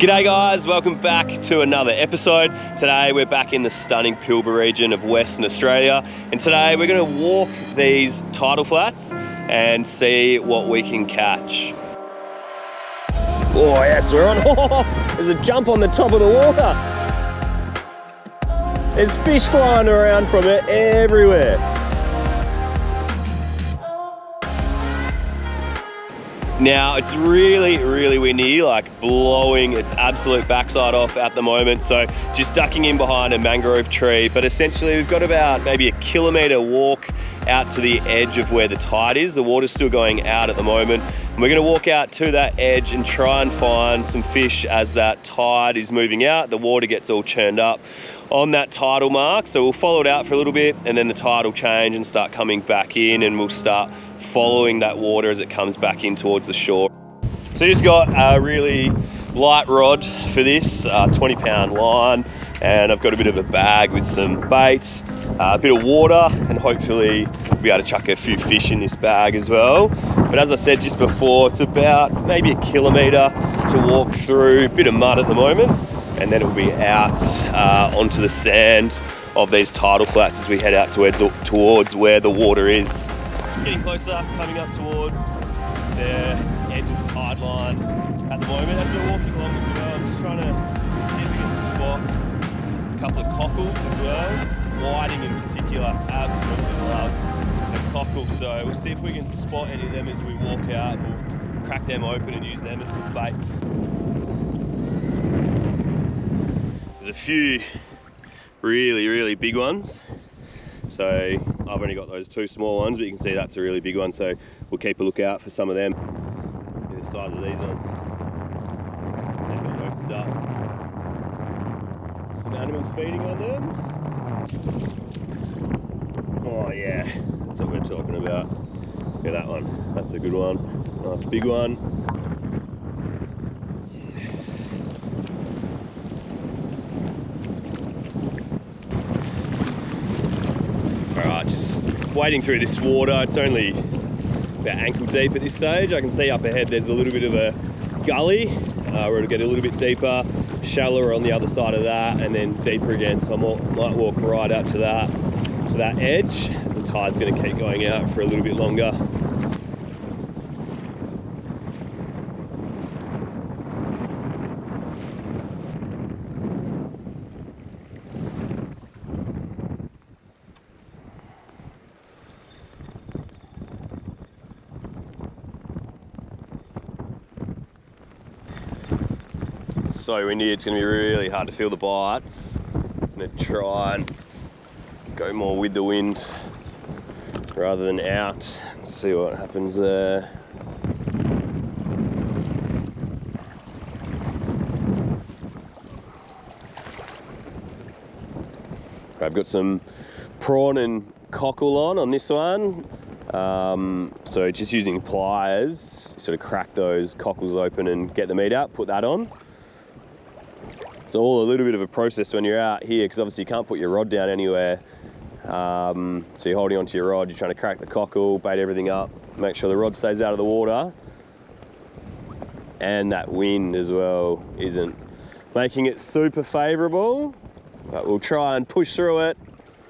G'day guys, welcome back to another episode. Today we're back in the stunning Pilbara region of Western Australia, and today we're going to walk these tidal flats and see what we can catch. Oh yes, we're on. Oh, there's a jump on the top of the water. There's fish flying around from it everywhere. Now it's really windy, like blowing its absolute backside off at the moment. So just ducking in behind a mangrove tree. But essentially we've got about maybe a kilometre walk out to the edge of where the tide is. The water's still going out at the moment. And we're gonna walk out to that edge and try and find some fish as that tide is moving out. The water gets all churned up on that tidal mark. So we'll follow it out for a little bit and then the tide will change and start coming back in, and we'll start following that water as it comes back in towards the shore. So just got a really light rod for this, 20-pound line, and I've got a bit of a bag with some bait, a bit of water, and hopefully we'll be able to chuck a few fish in this bag as well. But as I said just before, it's about maybe a kilometre to walk through, a bit of mud at the moment, and then it'll be out onto the sand of these tidal flats as we head out towards where the water is. Getting closer, coming up towards the edge of the tide line at the moment. As we're walking along as well, I'm just trying to see if we can spot a couple of cockles as well. Whiting in particular, absolutely love the cockles. So we'll see if we can spot any of them as we walk out. We'll crack them open and use them as some bait. There's a few really big ones. So I've only got those two small ones, but you can see that's a really big one. So we'll keep a lookout for some of them. Look at the size of these ones. They've been opened up. Some animals feeding on them. Oh yeah, that's what we're talking about. Look at that one. That's a good one. Nice big one. Just wading through this water. It's only about ankle deep at this stage. I can see up ahead there's a little bit of a gully where it'll get a little bit deeper, shallower on the other side of that, and then deeper again. So I might walk right out to that edge as the tide's going to keep going out for a little bit longer. So windy, it's going to be really hard to feel the bites. I'm going to try and go more with the wind rather than out and see what happens there. I've got some prawn and cockle on this one. So just using pliers, sort of crack those cockles open and get the meat out, put that on. It's all a little bit of a process when you're out here, because obviously you can't put your rod down anywhere. So you're holding onto your rod, you're trying to crack the cockle, bait everything up, make sure the rod stays out of the water. And that wind as well isn't making it super favourable, but we'll try and push through it.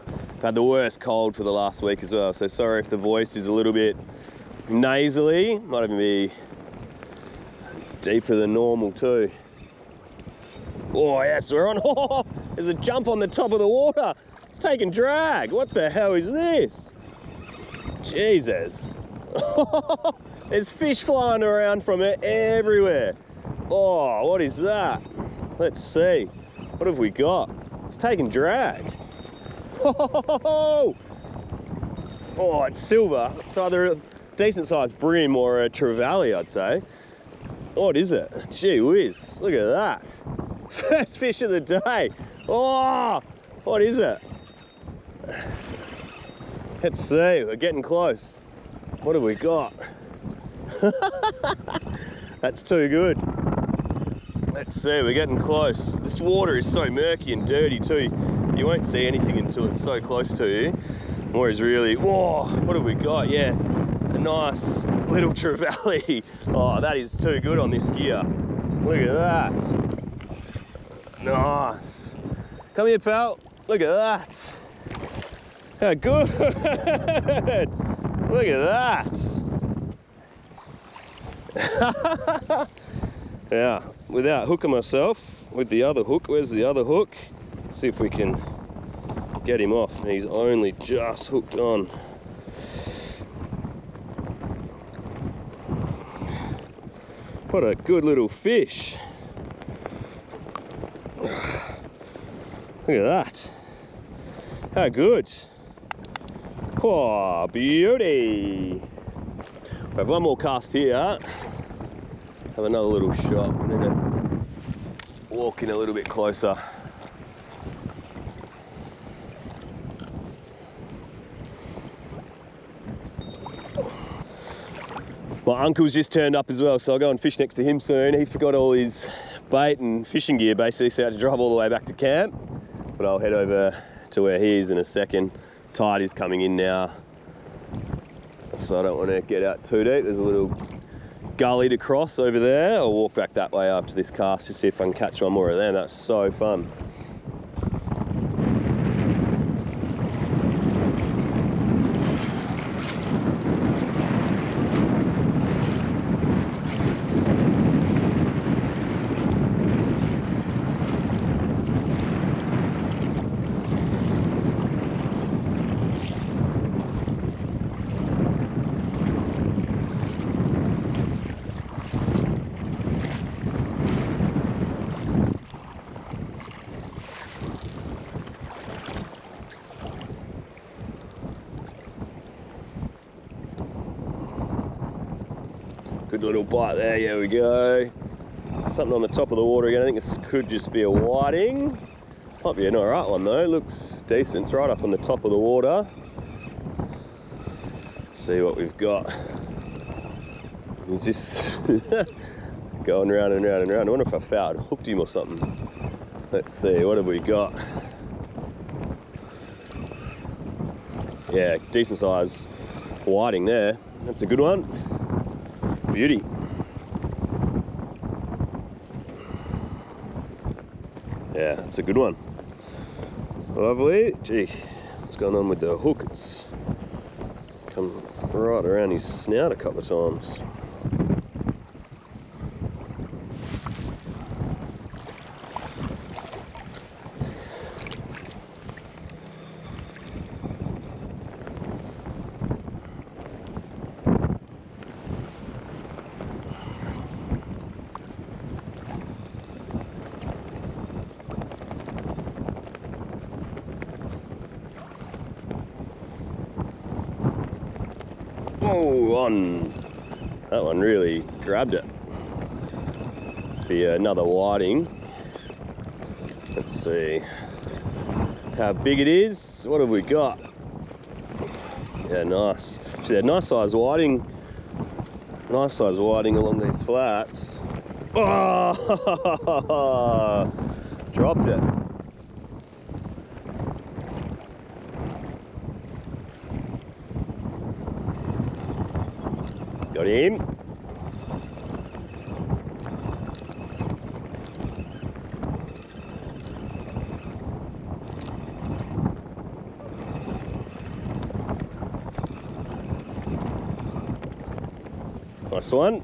I've had the worst cold for the last week as well, so sorry if the voice is a little bit nasally. Might even be deeper than normal too. Oh yes, we're on. Oh, there's a jump on the top of the water. It's taking drag. What the hell is this? Jesus. There's fish flying around from it everywhere. Oh, what is that? Let's see. What have we got? It's taking drag. Oh, it's silver. It's either a decent sized brim or a trevally, I'd say. What is it? Gee whiz, look at that. First fish of the day. Oh, what is it? Let's see, we're getting close. What have we got? That's too good. Let's see, we're getting close. This water is so murky and dirty too. You won't see anything until it's so close to you. More is really, whoa, what have we got? Yeah, a nice little trevally. Oh, that is too good on this gear. Look at that. Nice. Come here, pal. Look at that. How good. Look at that. Yeah, without hooking myself with the other hook. Where's the other hook? See if we can get him off. He's only just hooked on. What a good little fish. Look at that. How good. Oh, beauty. We have one more cast here. Have another little shot. I'm gonna walk in a little bit closer. My uncle's just turned up as well, so I'll go and fish next to him soon. He forgot all his bait and fishing gear basically, so I had to drive all the way back to camp. But I'll head over to where he is in a second. Tide is coming in now, so I don't want to get out too deep. There's a little gully to cross over there. I'll walk back that way after this cast to see if I can catch one more of them. That's so fun. Good little bite there, here we go. Something on the top of the water again. I think this could just be a whiting. Might be an alright one though, looks decent. It's right up on the top of the water. See what we've got. Is this going round and round and round? I wonder if I fouled, hooked him or something. Let's see, what have we got? Yeah, decent size whiting there. That's a good one. Beauty. Yeah, that's a good one. Lovely. Gee, what's going on with the hook? It's come right around his snout a couple of times. Oh, that one really grabbed it. Be another whiting. Let's see how big it is. What have we got? Yeah, nice. Actually, a nice size whiting. Nice size whiting along these flats. Oh, dropped it. Got him. Nice one.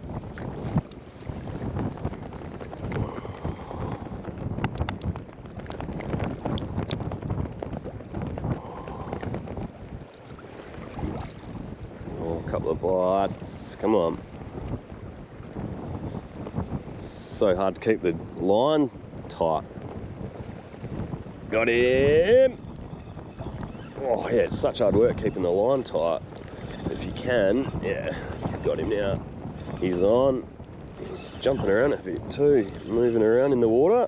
Couple of bites, come on. So hard to keep the line tight. Got him. Oh yeah, it's such hard work keeping the line tight. But if you can, yeah, he's got him now. He's on. He's jumping around a bit too, moving around in the water.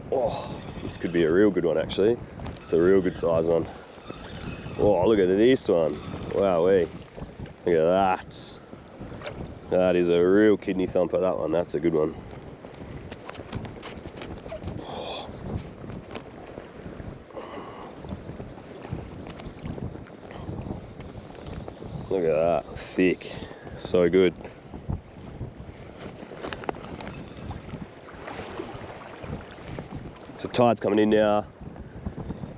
Oh, this could be a real good one actually. It's a real good size one. Oh, look at this one. Wowee. Look at that. That is a real kidney thumper, that one. That's a good one. Look at that. Thick. So good. So tide's coming in now.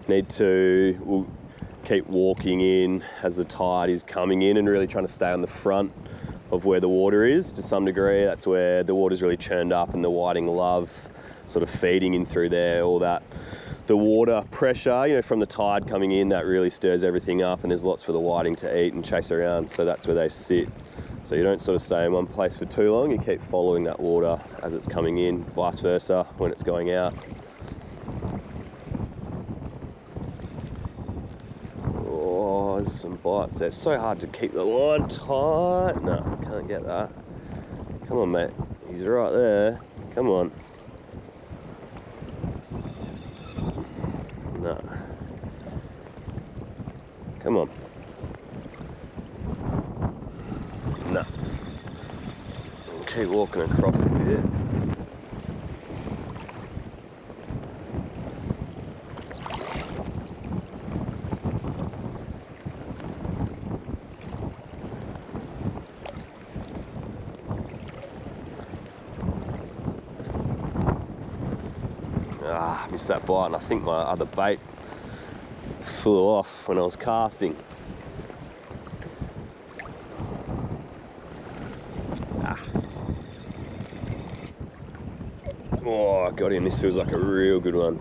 We'll keep walking in as the tide is coming in and really trying to stay on the front of where the water is to some degree. That's where the water's really churned up and the whiting love sort of feeding in through there. All that, the water pressure, you know, from the tide coming in, that really stirs everything up, and there's lots for the whiting to eat and chase around. So that's where they sit. So you don't sort of stay in one place for too long. You keep following that water as it's coming in, vice versa when it's going out. There's some bites there. It's so hard to keep the line tight. No, can't get that. Come on, mate. He's right there. Come on. No. Come on. No. Keep walking across a bit. Missed that bite, and I think my other bait flew off when I was casting. Oh, I got him. This feels like a real good one.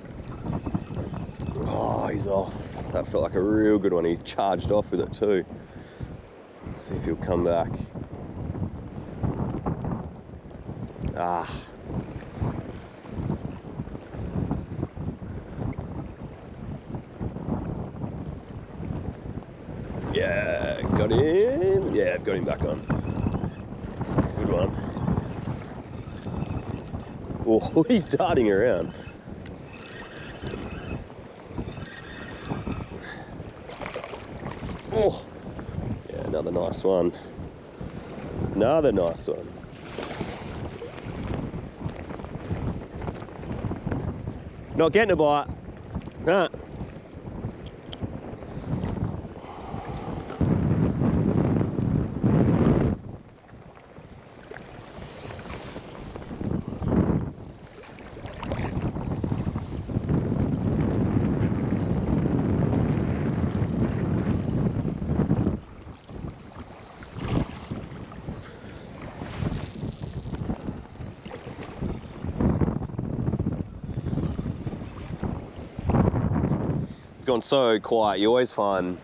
Oh, he's off. That felt like a real good one. He charged off with it too. Let's see if he'll come back. Yeah, got him. Yeah, I've got him back on. Good one. Oh, he's darting around. Oh, yeah, another nice one. Another nice one. Not getting a bite. Nah. Gone so quiet. You always find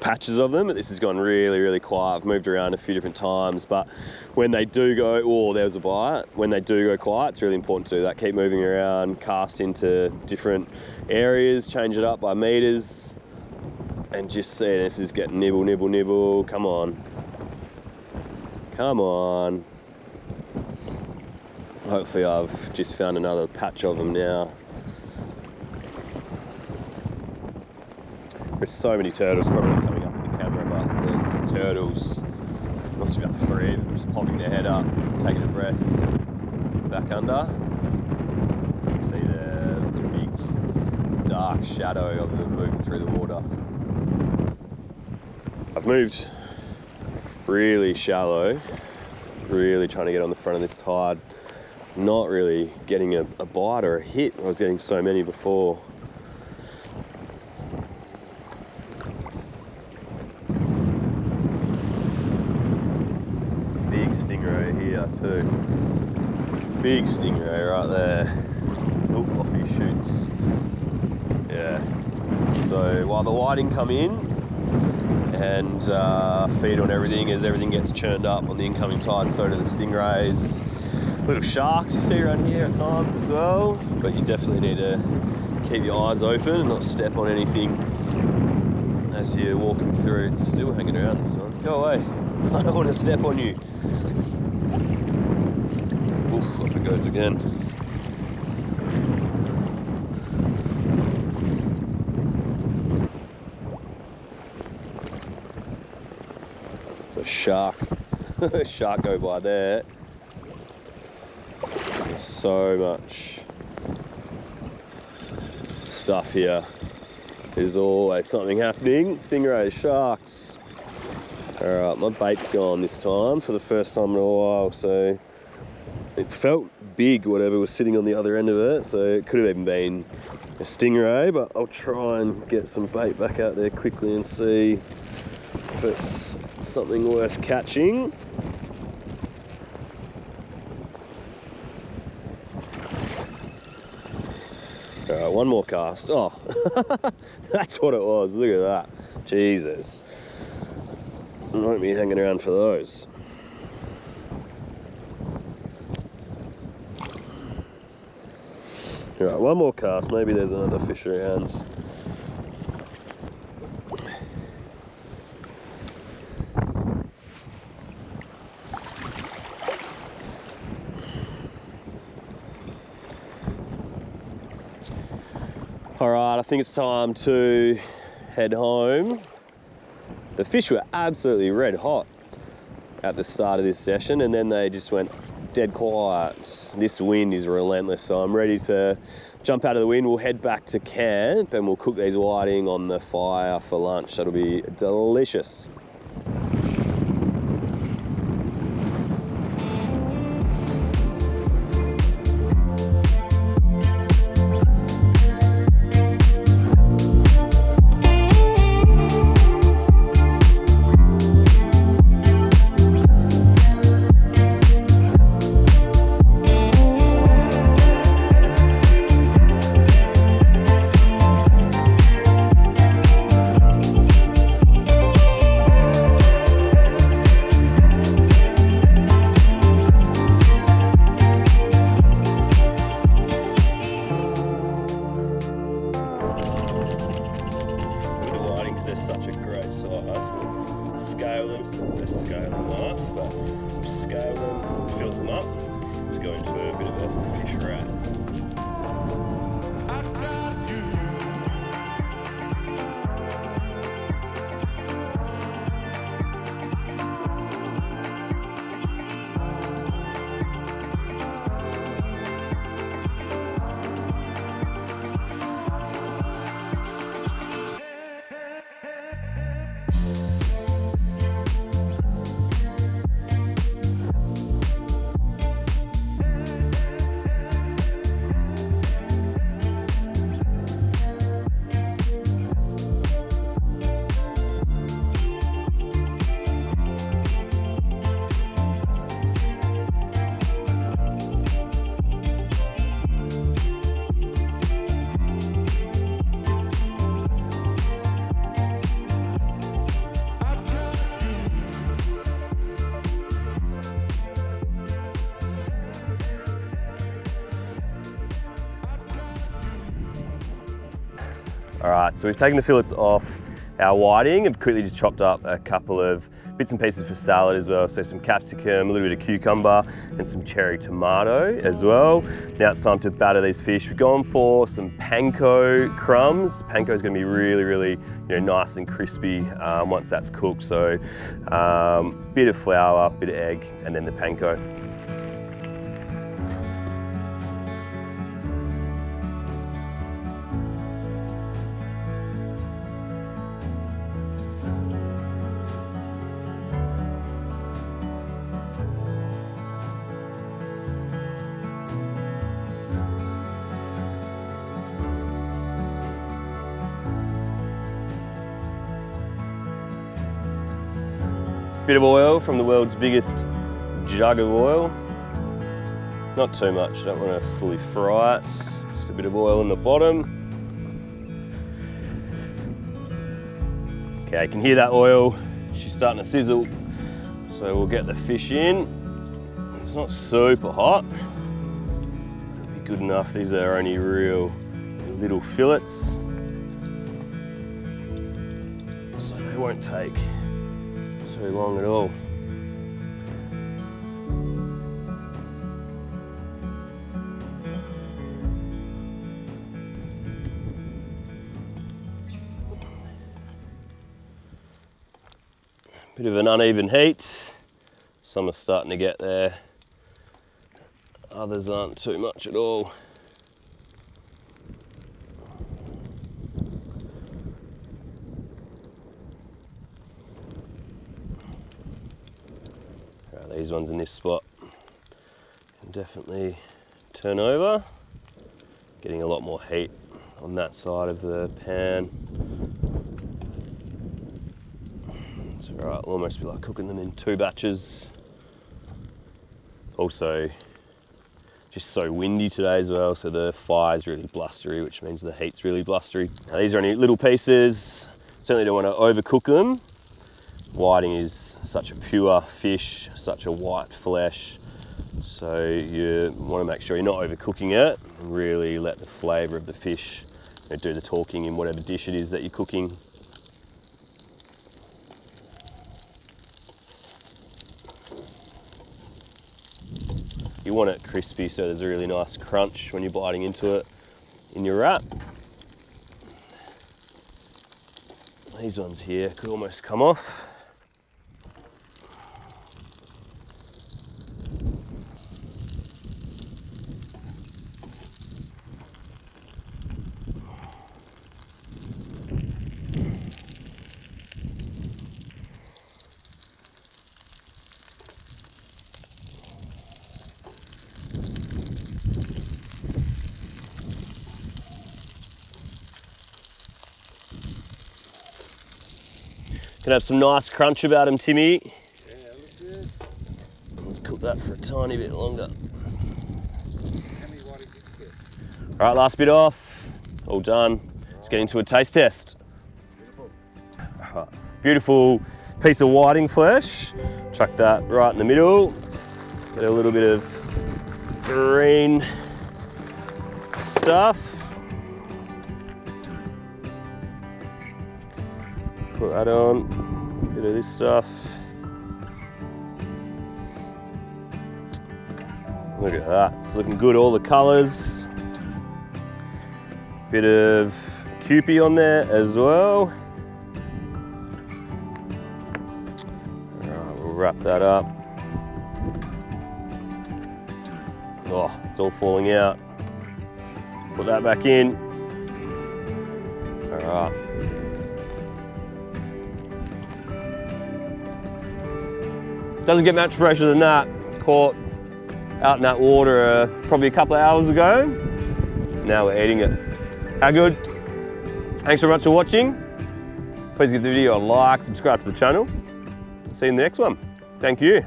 patches of them, but this has gone really, really quiet. I've moved around a few different times, but when they do go, oh, there's a bite. When they do go quiet, it's really important to do that. Keep moving around, cast into different areas, change it up by meters, and just see this is getting nibble, nibble, nibble. Come on. Come on. Hopefully I've just found another patch of them now. There's so many turtles, probably not coming up in the camera, but there's turtles, must have got 3 of them just popping their head up, taking a breath, back under. You can see the big dark shadow of them moving through the water. I've moved really shallow, really trying to get on the front of this tide, not really getting a bite or a hit. I was getting so many before. Stingray here too. Big stingray right there. Oh, off he shoots. Yeah. So while the whiting come in and feed on everything, as everything gets churned up on the incoming tide, so do the stingrays. Little sharks you see around here at times as well, but you definitely need to keep your eyes open and not step on anything as you're walking through. It's still hanging around, this one. Go away. I don't want to step on you. Oof, off it goes again. So shark go by there. There's so much stuff here. There's always something happening. Stingrays, sharks. Alright, my bait's gone this time for the first time in a while, so it felt big, whatever was sitting on the other end of it. So it could have even been a stingray, but I'll try and get some bait back out there quickly and see if it's something worth catching. All right, one more cast. Oh, that's what it was. Look at that. Jesus. I won't be hanging around for those. All right, one more cast. Maybe there's another fish around. All right, I think it's time to head home. The fish were absolutely red hot at the start of this session, and then they just went dead quiet. This wind is relentless, so I'm ready to jump out of the wind. We'll head back to camp and we'll cook these whiting on the fire for lunch. That'll be delicious. All right, so we've taken the fillets off our whiting and quickly just chopped up a couple of bits and pieces for salad as well. So some capsicum, a little bit of cucumber and some cherry tomato as well. Now it's time to batter these fish. We've gone for some panko crumbs. Panko is going to be really nice and crispy once that's cooked. So bit of flour, bit of egg, and then the panko. Bit of oil from the world's biggest jug of oil. Not too much, don't want to fully fry it. Just a bit of oil in the bottom. Okay, you can hear that oil. She's starting to sizzle. So we'll get the fish in. It's not super hot. It'll be good enough. These are only real little fillets. So they won't take too long at all. Bit of an uneven heat. Some are starting to get there. Others aren't too much at all. These ones in this spot can definitely turn over. Getting a lot more heat on that side of the pan. It's all right, it'll almost be like cooking them in 2 batches. Also, just so windy today as well, so the fire's really blustery, which means the heat's really blustery. Now, these are only little pieces. Certainly don't want to overcook them. Whiting is such a pure fish, such a white flesh. So you want to make sure you're not overcooking it and really let the flavour of the fish do the talking in whatever dish it is that you're cooking. You want it crispy so there's a really nice crunch when you're biting into it in your wrap. These ones here could almost come off. Can have some nice crunch about them, Timmy. Yeah, looks good. Let's cook that for a tiny bit longer. How many whitings did you get? All right, last bit off. All done. Let's get into a taste test. Beautiful. All right. Beautiful piece of whiting flesh. Chuck that right in the middle. Get a little bit of green stuff. Put that on, bit of this stuff. Look at that, it's looking good, all the colours. Bit of Kewpie on there as well. All right, we'll wrap that up. Oh, it's all falling out. Put that back in. All right. Doesn't get much fresher than that. Caught out in that water probably a couple of hours ago. Now we're eating it. How good? Thanks so much for watching. Please give the video a like, subscribe to the channel. See you in the next one. Thank you.